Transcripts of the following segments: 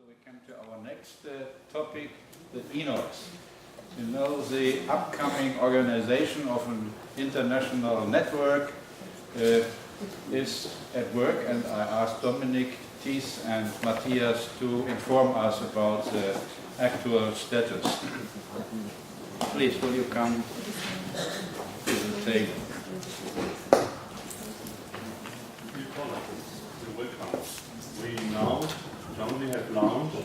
we come to our next topic, the INOX. You know, the upcoming organization of an international network is at work, and I asked Dominik, Thies and Matthias to inform us about the actual status. Please, will you come to the table? We now jointly have launched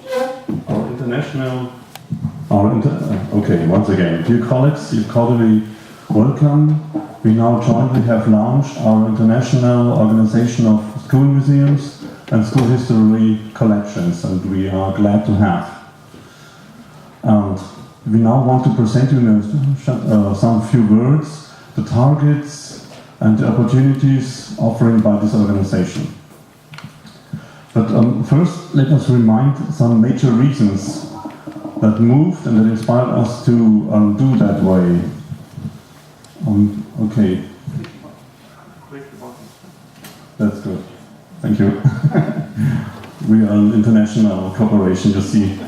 once again, dear colleagues, you're cordially welcome. We now jointly have launched our international organization of school museums and school history collections, and we are glad to have. And we now want to present you some few words, the targets and the opportunities offered by this organization. But first, let us remind some major reasons that moved and that inspired us to do that way. Okay. That's good. Thank you. We are an international corporation, you see.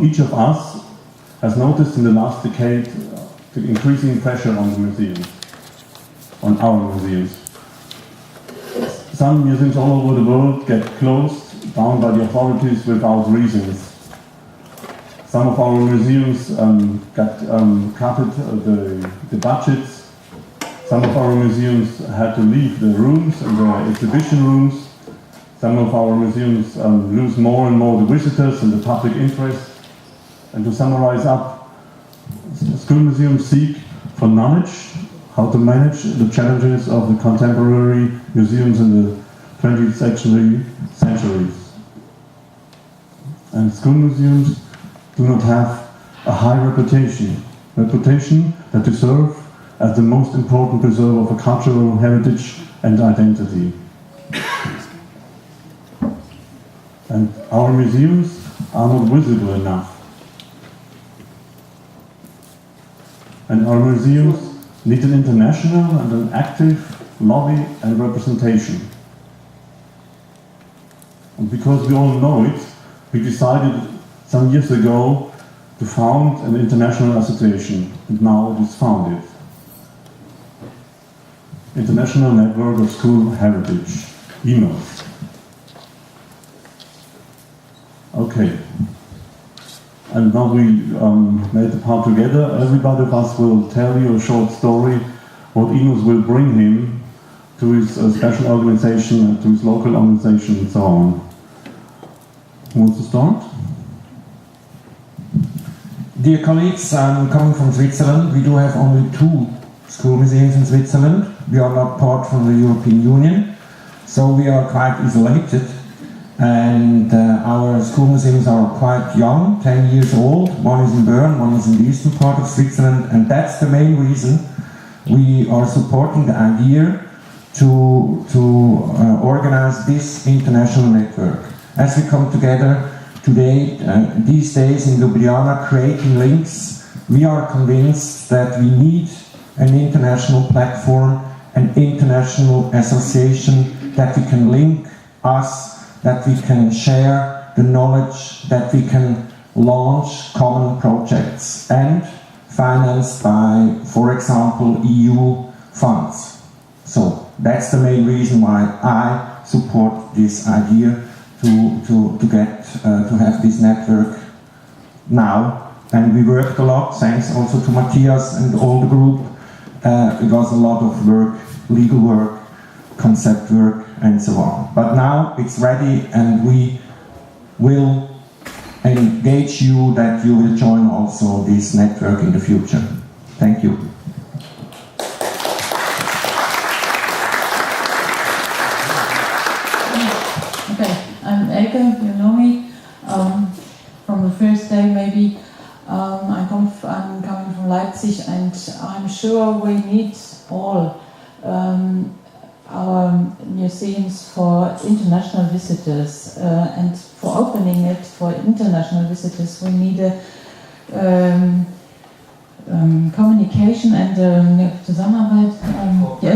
Each of us has noticed in the last decade the increasing pressure on the museums, on our museums. Some museums all over the world get closed down by the authorities without reasons. Some of our museums got cut the budgets. Some of our museums had to leave the rooms and the exhibition rooms. Some of our museums lose more and more the visitors and the public interest. And to summarize up, school museums seek for knowledge, how to manage the challenges of the contemporary museums in the 20th century. And school museums do not have a high reputation that they serve as the most important preserver of a cultural heritage and identity. And our museums are not visible enough. And our museums need an international and an active lobby and representation. And because we all know it, we decided some years ago to found an international association, and now it is founded. International Network of School Heritage, INOX. Okay. And now we made the part together. Everybody of us will tell you a short story what INOX will bring him to his special organization, to his local organization, and so on. Who wants to start? Dear colleagues, I'm coming from Switzerland. We do have only 2 school museums in Switzerland. We are not part from the European Union, so we are quite isolated. And our school museums are quite young, 10 years old. One is in Bern, one is in the eastern part of Switzerland, and that's the main reason we are supporting the idea to organize this international network. As we come together today, these days in Ljubljana, creating links, we are convinced that we need an international platform, an international association, that we can link us, that we can share the knowledge, that we can launch common projects and financed by, for example, EU funds. So that's the main reason why I support this idea to have this network now. And we worked a lot, thanks also to Matthias and all the group. It was a lot of work, legal work, concept work, and so on. But now it's ready, and we will engage you that you will join also this network in the future. Thank you. Okay, I'm Elke, you know me from the first day maybe. I'm coming from Leipzig, and I'm sure we need all our museums for international visitors, and for opening it for international visitors we need a communication and Zusammenarbeit,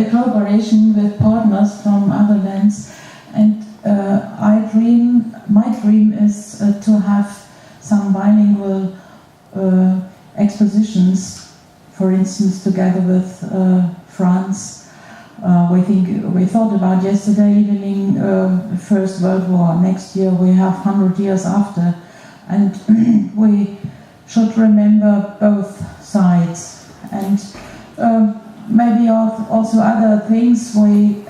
collaboration with partners from other lands, and my dream is to have some bilingual expositions, for instance, together with France. We thought about yesterday evening, First World War. Next year we have 100 years after, and we should remember both sides, and maybe also other things we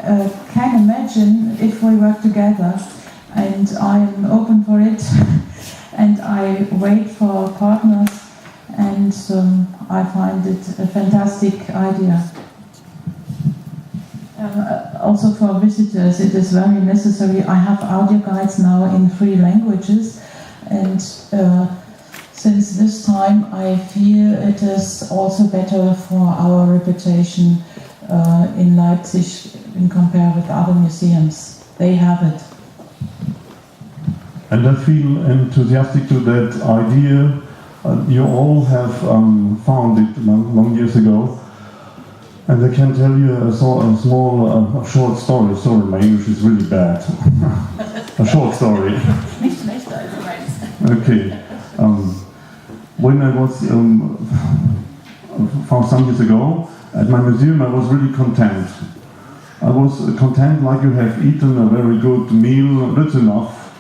can imagine if we work together. And I'm open for it, and I wait for partners, and I find it a fantastic idea. Also for visitors, it is very necessary. I have audio guides now in 3 languages, and since this time I feel it is also better for our reputation in Leipzig in compared with other museums. They have it. And I feel enthusiastic to that idea. You all have found it long years ago. And I can tell you a small, short story. Sorry, my English is really bad. A short story. Okay. When I was, found some years ago, at my museum, I was really content. I was content like you have eaten a very good meal, that's enough.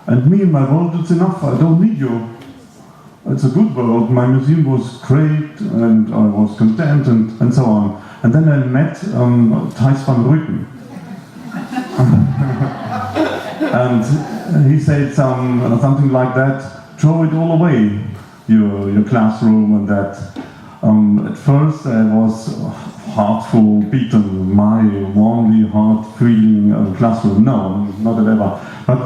And me and my world, that's enough, I don't need you. It's a good world, my museum was great, and I was content, and so on. And then I met Thijs van Ruyten. And he said something like that, throw it all away, your classroom and that. At first I was heartful, beaten, my warmly heart-feeling classroom. No, not ever. But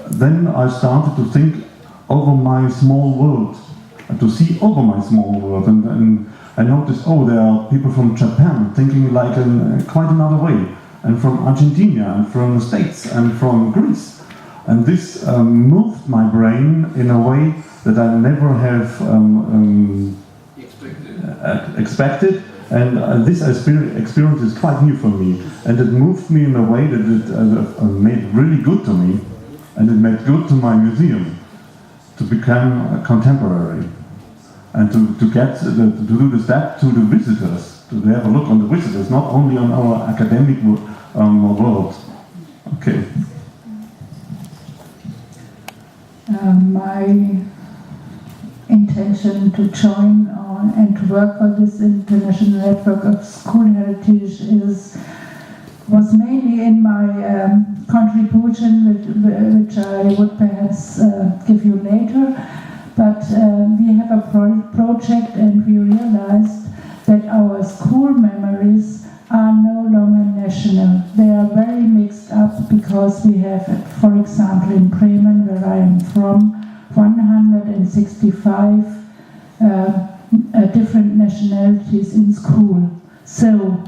then I started to think over my small world, to see over my small world, and I noticed, oh, there are people from Japan thinking like quite another way, and from Argentina, and from the States, and from Greece. And this moved my brain in a way that I never have expected. And this experience is quite new for me. And it moved me in a way that it made really good to me. And it made good to my museum to become contemporary. And to do the step to the visitors, to have a look on the visitors, not only on our academic world. Okay. My intention to join on and to work for this international network of school heritage was mainly in my contribution, which I would perhaps give you later. But we have a project, and we realized that our school memories are no longer national. They are very mixed up because we have, for example, in Bremen, where I am from, 165 different nationalities in school. So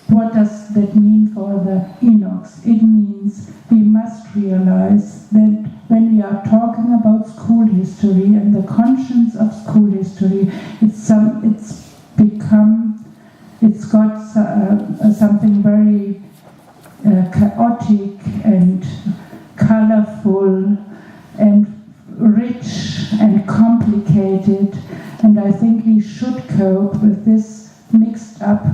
what does that mean for the Inox? It means we must realize that when we are talking about school history and the conscience of school history, it's got something very chaotic and colorful and rich and complicated, and I think we should cope with this mixed up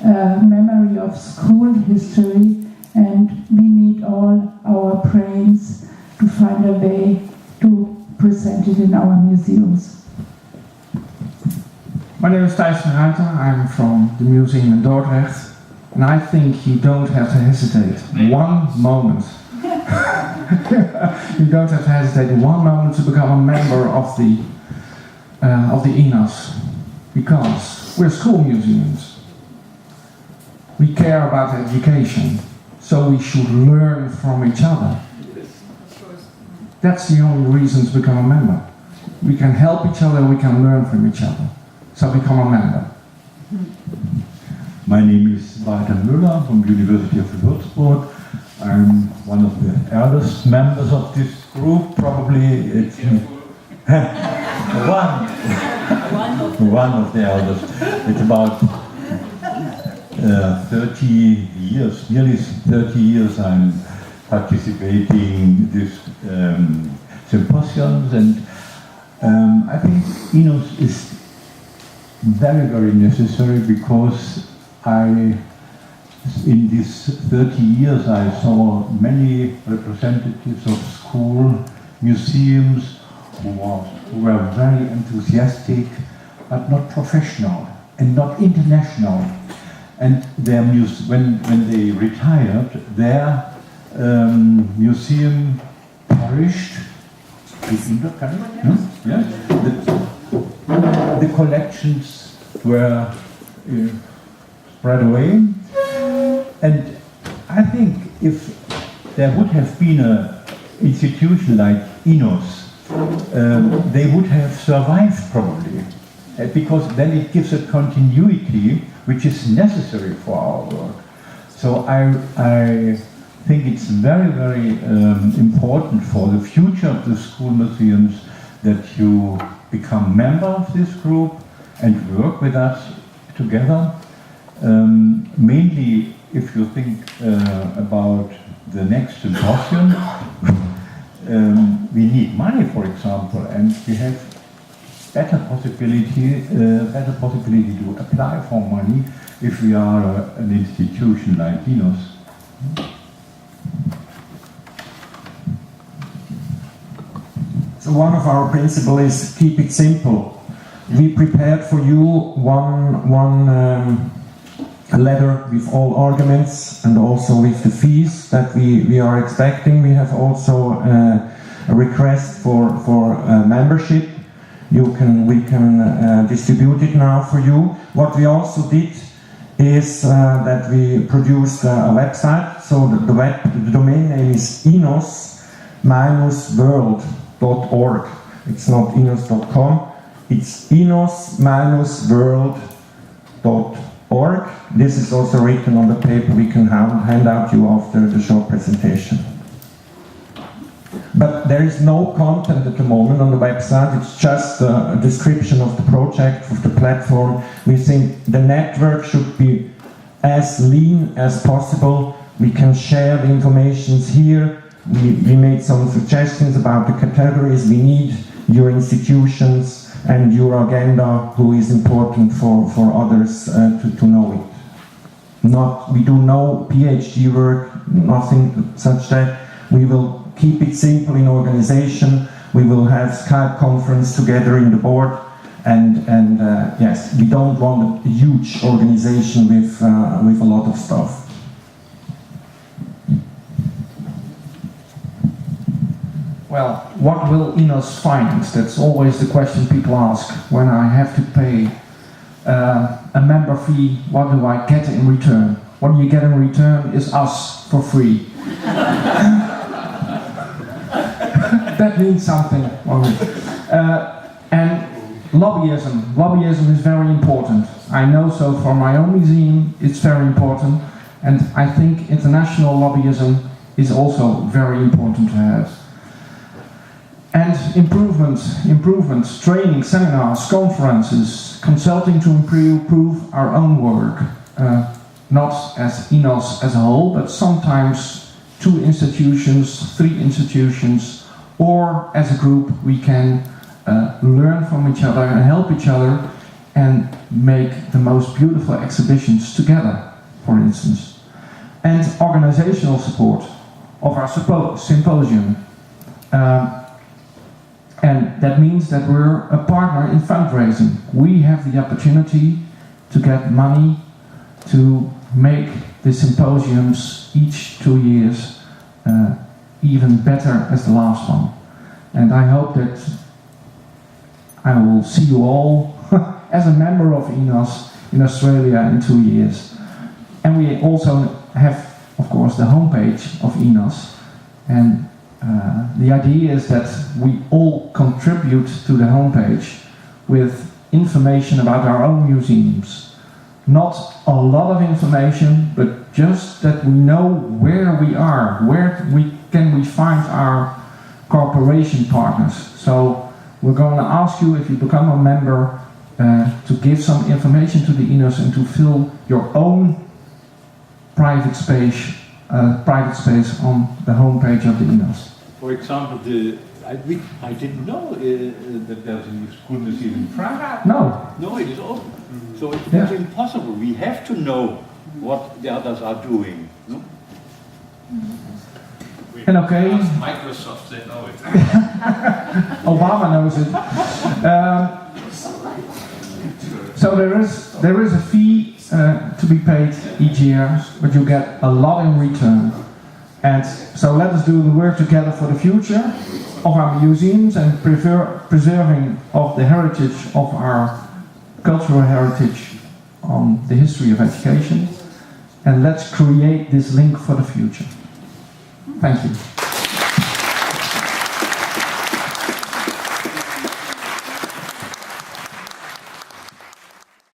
memory of school history, and we need all our brains to find a way to present it in our museums. My name is Thijs van Ruyten. I'm from the museum in Dordrecht, and I think you don't have to hesitate one moment. You don't have to hesitate one moment to become a member of the INAS, because we're school museums. We care about education, so we should learn from each other. That's the only reason to become a member. We can help each other, we can learn from each other. So become a member. My name is Walter Müller from the University of Würzburg. I'm one of the eldest members of this group, probably it's one of the eldest. It's about 30 years, nearly 30 years I'm participating in these symposiums, and I think INOS is very, very necessary, because in these 30 years I saw many representatives of school museums who were very enthusiastic, but not professional and not international. And their when they retired, their museum perished. Yeah? The collections were spread away. And I think if there would have been an institution like INOS, they would have survived probably, because then it gives a continuity which is necessary for our work. So I think it's very, very important for the future of the school museums that you become member of this group and work with us together. Mainly if you think about the next symposium, we need money, for example, and we have better possibility to apply for money if we are an institution like INOS. So one of our principles is keep it simple. We prepared for you one letter with all arguments and also with the fees that we are expecting. We have also a request for membership. We can distribute it now for you. What we also did is that we produced a website. So the domain name is inos-world.org. It's not inos.com. It's inos-world.org. This is also written on the paper we can hand out you after the short presentation. But there is no content at the moment on the website. It's just a description of the project, of the platform. We think the network should be as lean as possible. We can share the information here. We made some suggestions about the categories we need, your institutions and your agenda, who is important for others to know it. We do no PhD work, nothing such that. We will keep it simple in organization. We will have Skype conference together in the board, and yes, we don't want a huge organization with a lot of stuff. Well, what will INOS finance? That's always the question people ask. When I have to pay a member fee, what do I get in return? What you get in return is us for free. That means something. And lobbyism. Lobbyism is very important. I know so for my own museum, it's very important. And I think international lobbyism is also very important to have. And improvements, training, seminars, conferences, consulting to improve our own work. Not as INOS as a whole, but sometimes 2 institutions, 3 institutions, or as a group we can learn from each other and help each other and make the most beautiful exhibitions together, for instance. And organizational support of our symposium. And that means that we're a partner in fundraising. We have the opportunity to get money to make the symposiums each 2 years even better as the last one. And I hope that I will see you all as a member of INOS in Australia in 2 years. And we also have, of course, the homepage of INOS. And the idea is that we all contribute to the homepage with information about our own museums. Not a lot of information, but just that we know where we are, where can we find our cooperation partners. So we're going to ask you, if you become a member, to give some information to the INOS and to fill your own private space private space on the homepage of the INOS. For example, I didn't know that there's a school museum in Prague. No. No, it is open. So it's impossible. We have to know what the others are doing. No? And okay. Microsoft, they know it. Obama knows it. So there is a fee to be paid each year, but you get a lot in return. And so let us do the work together for the future of our museums and preserving of the heritage of our cultural heritage on the history of education. And let's create this link for the future. Thank you.